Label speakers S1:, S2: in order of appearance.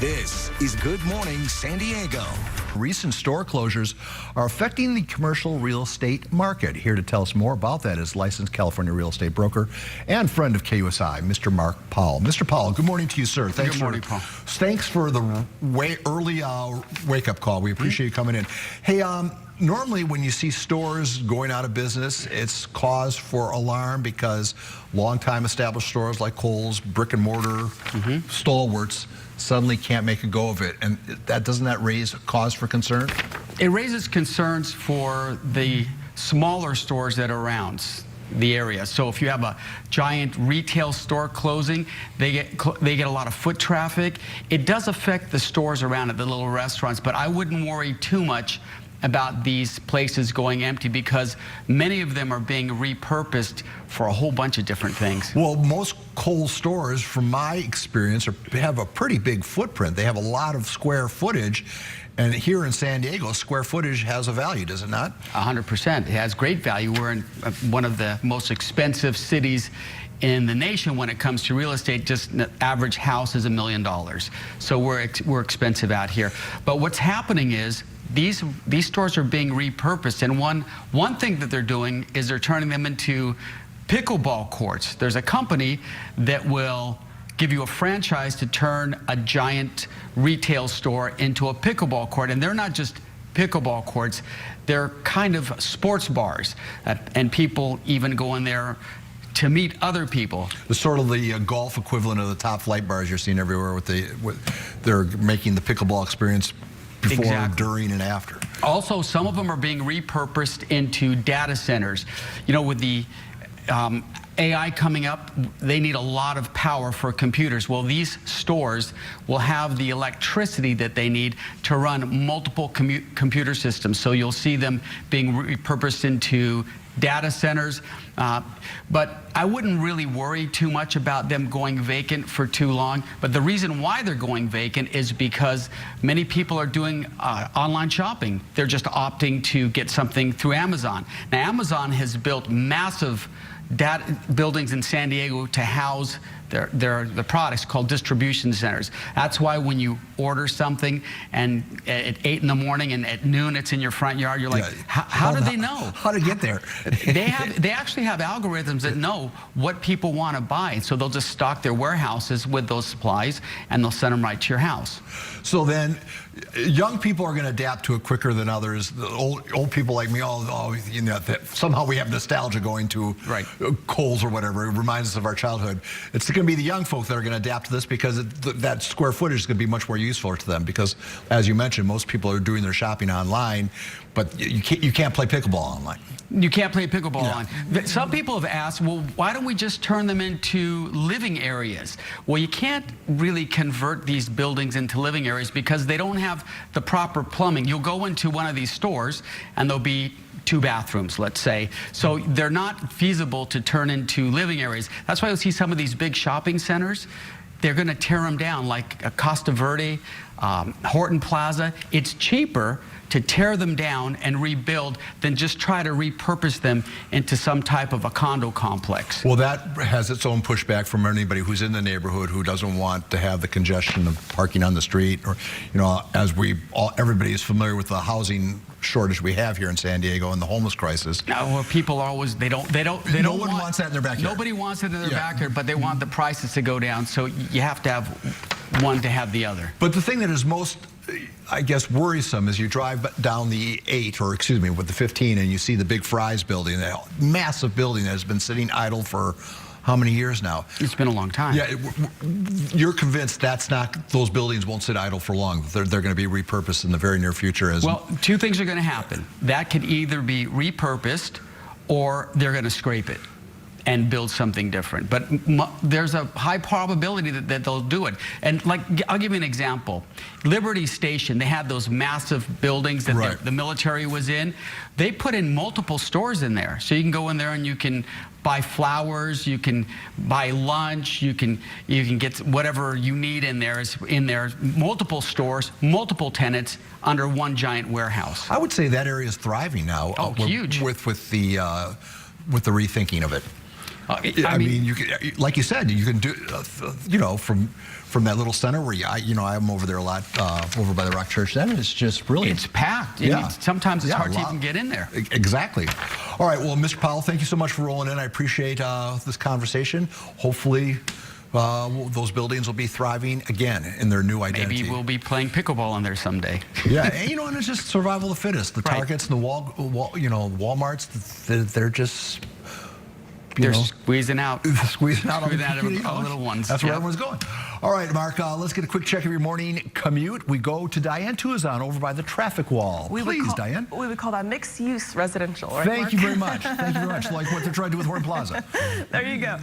S1: This is Good Morning San Diego.
S2: Recent store closures are affecting the commercial real estate market. Here to tell us more about that is licensed California real estate broker and friend of KUSI, Mr. Mark Powell. Mr. Powell, good morning to you, sir.
S3: Good morning, Paul.
S2: Thanks for the early wake-up call. We appreciate you coming in. Hey, normally when you see stores going out of business, it's cause for alarm because long-time established stores like Kohl's, brick and mortar, stalwarts, suddenly can't make a go of it. And doesn't that raise cause for concern?
S3: It raises concerns for the smaller stores that are around the area. So if you have a giant retail store closing, they get a lot of foot traffic. It does affect the stores around it, the little restaurants, but I wouldn't worry too much about these places going empty because many of them are being repurposed for a whole bunch of different things.
S2: Well, most Kohl's stores, from my experience, have a pretty big footprint. They have a lot of square footage. And here in San Diego, square footage has a value, does it not?
S3: 100%. It has great value. We're in one of the most expensive cities in the nation when it comes to real estate. Just an average house is $1 million. So we're expensive out here. But what's happening is these stores are being repurposed, and one thing that they're doing is they're turning them into pickleball courts. There's a company that will give you a franchise to turn a giant retail store into a pickleball court, and they're not just pickleball courts, they're kind of sports bars, and people even go in there to meet other people.
S2: It's sort of the golf equivalent of the top flight bars you're seeing everywhere. They're making the pickleball experience before, during, and after.
S3: Also, some of them are being repurposed into data centers. You know, with the AI coming up, they need a lot of power for computers. Well, these stores will have the electricity that they need to run multiple computer systems. So you'll see them being repurposed into data centers, but I wouldn't really worry too much about them going vacant for too long. But the reason why they're going vacant is because many people are doing online shopping. They're just opting to get something through Amazon. Now, Amazon has built massive buildings in San Diego to house the products, called distribution centers. That's why when you order something and at 8 in the morning and at noon it's in your front yard, you're like, how do they know?
S2: How to get there?
S3: They actually have algorithms that know what people want to buy. So they'll just stock their warehouses with those supplies and they'll send them right to your house.
S2: So then young people are going to adapt to it quicker than others. The old people like me, you know, that somehow we have nostalgia going to Kohl's or whatever. It reminds us of our childhood. It's going to be the young folk that are going to adapt to this because that square footage is going to be much more useful to them because, as you mentioned, most people are doing their shopping online, but you can't play pickleball online.
S3: You can't play pickleball online. Some people have asked, well, why don't we just turn them into living areas? Well, you can't really convert these buildings into living areas because they don't have the proper plumbing. You'll go into one of these stores and there'll be 2 bathrooms, let's say. So they're not feasible to turn into living areas. That's why you'll see some of these big shopping centers. They're going to tear them down, like Costa Verde, Horton Plaza. It's cheaper to tear them down and rebuild than just try to repurpose them into some type of a condo complex.
S2: Well, that has its own pushback from anybody who's in the neighborhood who doesn't want to have the congestion of parking on the street, or, you know, as everybody is familiar with the housing shortage we have here in San Diego and the homeless crisis.
S3: No, well, people are always, no
S2: one wants that in their backyard.
S3: Nobody wants it in their backyard, but they want the prices to go down, so you have to have one to have the other.
S2: But the thing that is most, I guess, worrisome is you drive down the 8, or excuse me, with the 15, and you see the big Fry's building, that massive building that has been sitting idle for how many years now?
S3: It's been a long time.
S2: Yeah, you're convinced those buildings won't sit idle for long. They're going to be repurposed in the very near future.
S3: Well, 2 things are going to happen. That could either be repurposed or they're going to scrape it and build something different. But there's a high probability that they'll do it. And like, I'll give you an example. Liberty Station, they had those massive buildings that the military was in. They put in multiple stores in there. So you can go in there and you can buy flowers, you can buy lunch, you can get whatever you need in there. Multiple stores, multiple tenants under one giant warehouse.
S2: I would say that area is thriving now.
S3: Oh, huge.
S2: With the rethinking of it. I mean, you can, like you said, you can do, you know, from that little center where I'm over there a lot, over by the Rock Church Center. It's just brilliant.
S3: It's packed.
S2: Yeah.
S3: Sometimes it's hard to even get in there.
S2: Exactly. All right. Well, Mr. Powell, thank you so much for rolling in. I appreciate this conversation. Hopefully, those buildings will be thriving again in their new identity.
S3: Maybe we'll be playing pickleball in there someday.
S2: Yeah, and, and it's just survival of the fittest. The Targets and the Walmarts, they're just.
S3: They're squeezing out.
S2: Squeezing out
S3: the little ones.
S2: That's where everyone's going. All right, Mark, let's get a quick check of your morning commute. We go to Diane Tuazon over by the traffic wall. Please, Diane.
S4: We would call that mixed-use residential, right,
S2: Thank
S4: Mark?
S2: you very much. Thank you very much. Like what they're trying to do with Horn Plaza.
S4: There you go.